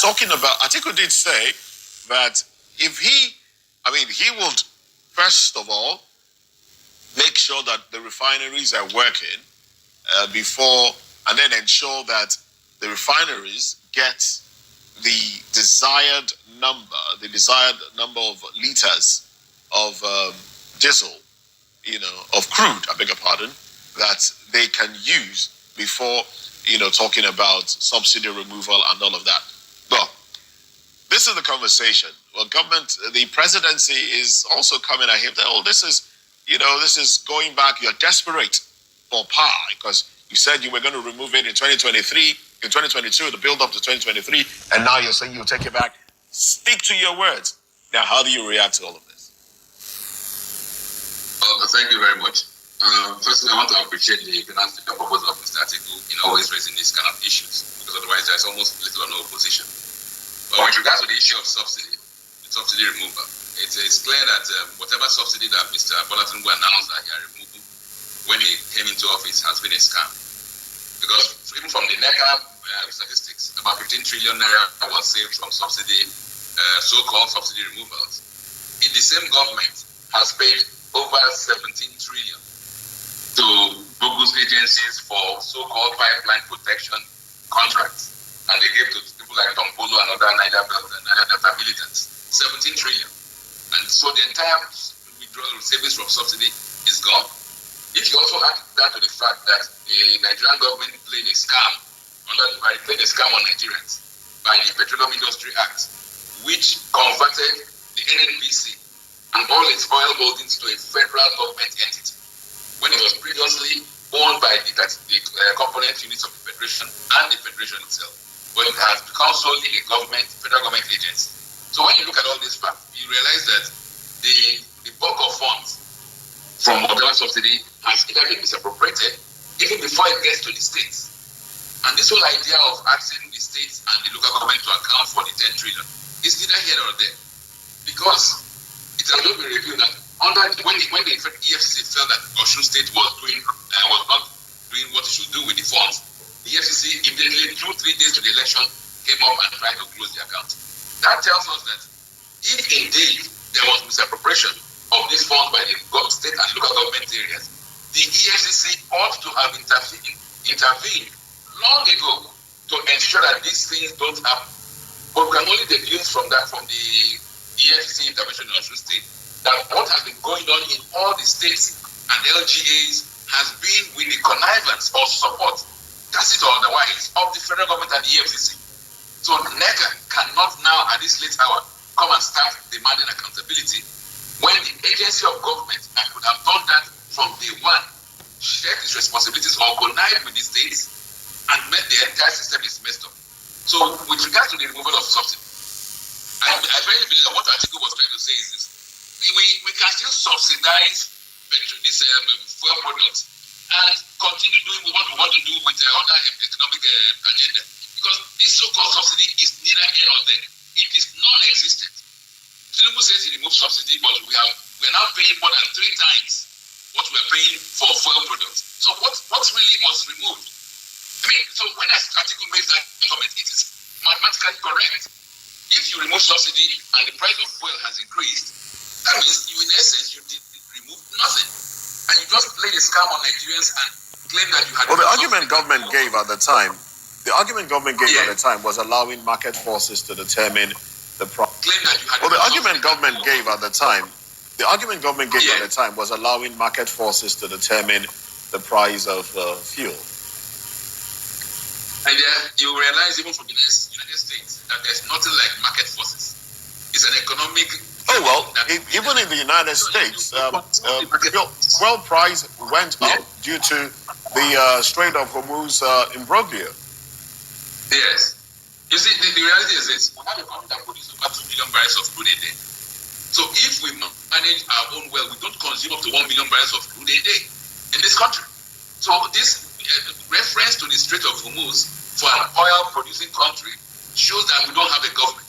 talking about, Atiku did say that if he would, first of all, make sure that the refineries are working before, and then ensure that the refineries get the desired number of liters of diesel, of crude, I beg your pardon, that they can use before, talking about subsidy removal and all of that. Well, this is the conversation. Well, the presidency is also coming at him that, this is going back. You're desperate for power because you said you were going to remove it in 2023, in 2022, to build up to 2023, and now you're saying you'll take it back. Stick to your words. Now, how do you react to all of this? Well, thank you very much. Firstly, I want to appreciate the financial proposal of Mr. Atiku in always raising these kind of issues, because otherwise there's almost little or no opposition. But with regards to the issue of subsidy, the subsidy removal, it is clear that whatever subsidy that Mr. Tinubu announced that he had removed when he came into office has been a scam. Because even from the NECA statistics, about 15 trillion naira was saved from subsidy, so-called subsidy removals. In the same government has paid over 17 trillion to bogus agencies for so-called pipeline protection contracts. And they gave to people like Tom Polo and other Niger Delta militants 17 trillion. And so the entire withdrawal savings from subsidy is gone. If you also add that to the fact that the Nigerian government played a scam on Nigerians by the Petroleum Industry Act, which converted the NNPC and all its oil holdings to a federal government entity, when it was previously owned by the component units of the Federation and the Federation itself. But it has become solely a federal government agency. So when you look at all these facts, you realize that the bulk of funds from whatever subsidy has either been misappropriated even before it gets to the states. And this whole idea of asking the states and the local government to account for the 10 trillion is neither here nor there. Because it has not been revealed that when the EFCC felt that Osun State was not doing what it should do with the funds, the EFCC immediately, 2-3 days to the election, came up and tried to close the account. That tells us that if indeed there was misappropriation of these funds by the state and local government areas, the EFCC ought to have intervened long ago to ensure that these things don't happen. But we can only deduce from the EFCC intervention in Osun State that what has been going on in all the states and LGAs has been with the connivance or support, tacit or otherwise, of the federal government and the EFCC. So NECA cannot now, at this late hour, come and start demanding accountability when the agency of government that could have done that from day one, shared its responsibilities or connived with the states and met the entire system is messed up. So with regard to the removal of subsidy, I really believe that what Atiku was trying to say is this: we can still subsidize this fuel products and continue doing what we want to do with the other economic agenda. Because this so-called subsidy is neither here nor there. It is non-existent. Tinubu says he removed subsidy, but we are now paying more than 3 times what we are paying for fuel products. So what really was removed? I mean, so when Atiku makes that comment, it is mathematically correct. If you remove subsidy and the price of fuel has increased, that means in essence you did remove nothing. And you just played a scam on Nigerians and claim that you had... Well, the argument government gave at the time was allowing market forces to determine the price. Well, the argument government gave at the time was allowing market forces to determine the price of fuel. And you realize even from the United States that there's nothing like market forces. It's an economic... Oh, well, even in the United States, fuel price went up due to the Strait of Hormuz imbroglio. Yes. You see, the reality is this. We have a country that produces over 2 million barrels of crude a day. So if we manage our own well, we don't consume up to 1 million barrels of crude a day in this country. So this reference to the Strait of Hormuz for an oil-producing country shows that we don't have a government.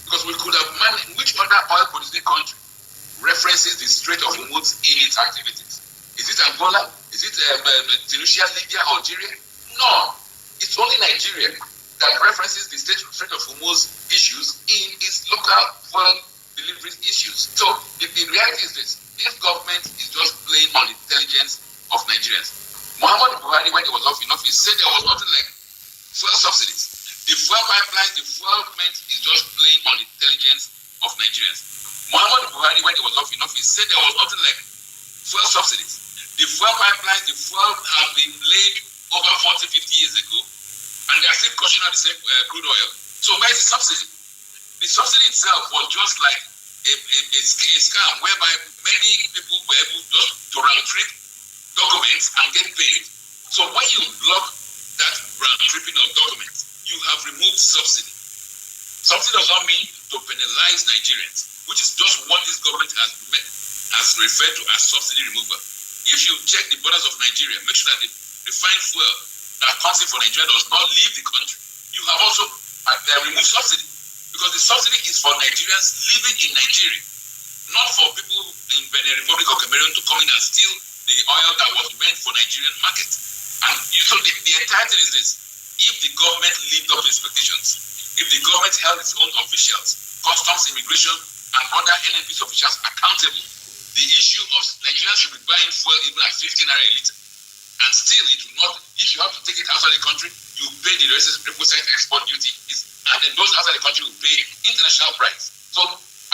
Because we could have managed, which other oil-producing country references the Strait of Hormuz in its activities? Is it Angola? Is it Tunisia, Libya, Algeria? No. It's only Nigeria. that references the Strait of Hormuz issues in its local fuel delivery issues. So the reality is this government is just playing on the intelligence of Nigerians. Muhammad Buhari, when he was off in office, said there was nothing like fuel subsidies. The fuel pipeline, the fuel government is just playing on the intelligence of Nigerians. Muhammad Buhari, when he was off in office, said there was nothing like fuel subsidies. The fuel pipeline, the fuel have been laid over 40, 50 years ago, and they are still crushing out the same crude oil. So where is the subsidy? The subsidy itself was just like a scam whereby many people were able just to round trip documents and get paid. So when you block that round tripping of documents, you have removed subsidy. Subsidy does not mean to penalize Nigerians, which is just what this government has referred to as subsidy removal. If you check the borders of Nigeria, make sure that the refined fuel that comes in for Nigeria does not leave the country. You have also removed subsidy, because the subsidy is for Nigerians living in Nigeria, not for people in Benin Republic or Cameroon to come in and steal the oil that was meant for Nigerian market. And so the entire thing is this: if the government lived up to expectations, if the government held its own officials, customs, immigration, and other NNPC officials accountable, the issue of Nigerians should be buying fuel even at 15 naira a litre. And still, it will not, if you have to take it outside the country, you pay the requisite export duties, and then those outside the country will pay international price. So,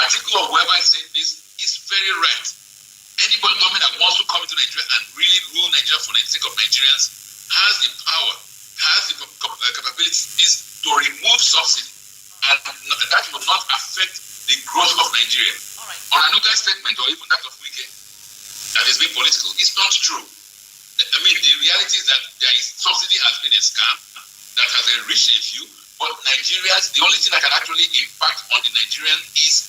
Atiku or whoever is saying this is very right. Anybody government that wants to come into Nigeria and really rule Nigeria for the sake of Nigerians has the power, has the capabilities to remove subsidy, and that will not affect the growth of Nigeria. On another statement, or even that of Wike, that is being political, it's not true. I mean, the reality is that subsidy has been a scam that has enriched a few, but Nigerians, the only thing that can actually impact on the Nigerian is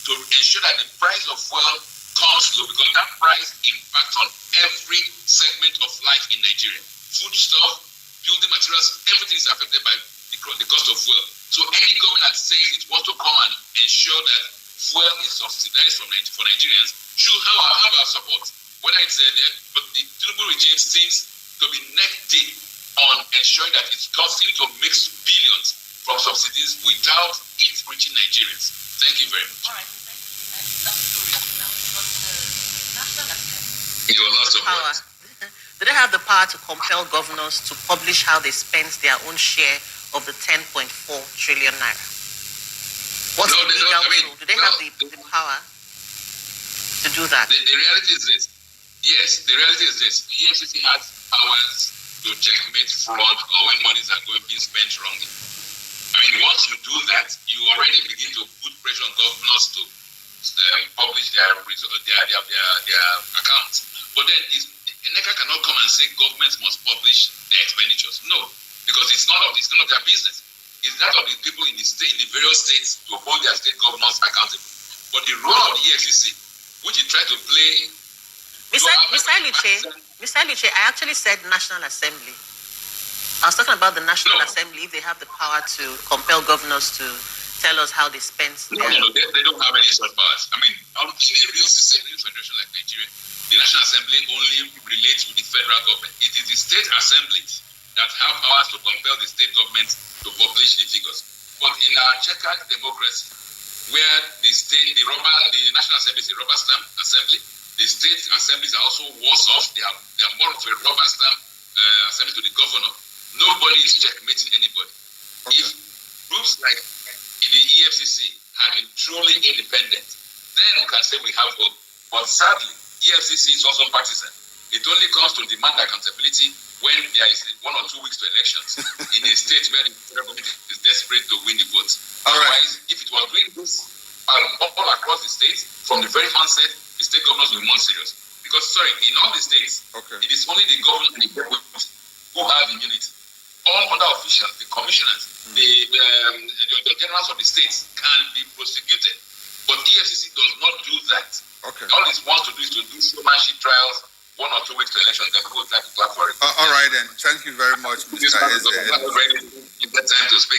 to ensure that the price of fuel comes low, because that price impacts on every segment of life in Nigeria. Food stuff, building materials, everything is affected by the cost of fuel. So any government that says it wants to come and ensure that fuel is subsidized for Nigerians should have our support. Whether it's there, but the Tinubu regime seems to be neck deep on ensuring that it's continuing to mix billions from subsidies without it reaching Nigerians. Thank you very much. All right, thank you. You will not support. Do they have the power to compel governors to publish how they spent their own share of the 10.4 trillion naira? What's the legal tool? Do they have the power to do that? The reality is this. Yes, the reality is this. The EFCC has powers to checkmate fraud or when monies are being spent wrongly. I mean, once you do that, you already begin to put pressure on governors to publish their accounts. But then NECA cannot come and say governments must publish their expenditures. No, because it's none of their business. It's that of the people in the various states to hold their state governors accountable. But the role of the EFCC, which it tried to play. Mr. Liche, I actually said National Assembly. I was talking about the National Assembly, if they have the power to compel governors to tell us how they spent their... No, they don't have any such powers. I mean, in a real system, in a federation like Nigeria, the National Assembly only relates with the federal government. It is the state assemblies that have powers to compel the state government to publish the figures. But in our checkered democracy, where the National Assembly is a rubber stamp assembly, the state assemblies are also worse off. They are more of a rubber stamp assembly to the governor. Nobody is checkmating anybody. Okay. If groups like the EFCC have been truly independent, then we can say we have hope. But sadly, EFCC is also partisan. It only comes to demand accountability when there is 1 or 2 weeks to elections in a state where the federal government is desperate to win the vote. Otherwise, if it was doing this all across the state, from the very onset, the state governors will be more serious. Because, in all the states, it is only the governor and the deputy who have immunity. All other officials, the commissioners, the generals of the states can be prosecuted. But EFCC does not do that. All it wants to do is to do showmanship trials 1 or 2 weeks to elections. Then people will try to clap for it. All right, then. Thank you very much, Mr. Eze. Time to speak.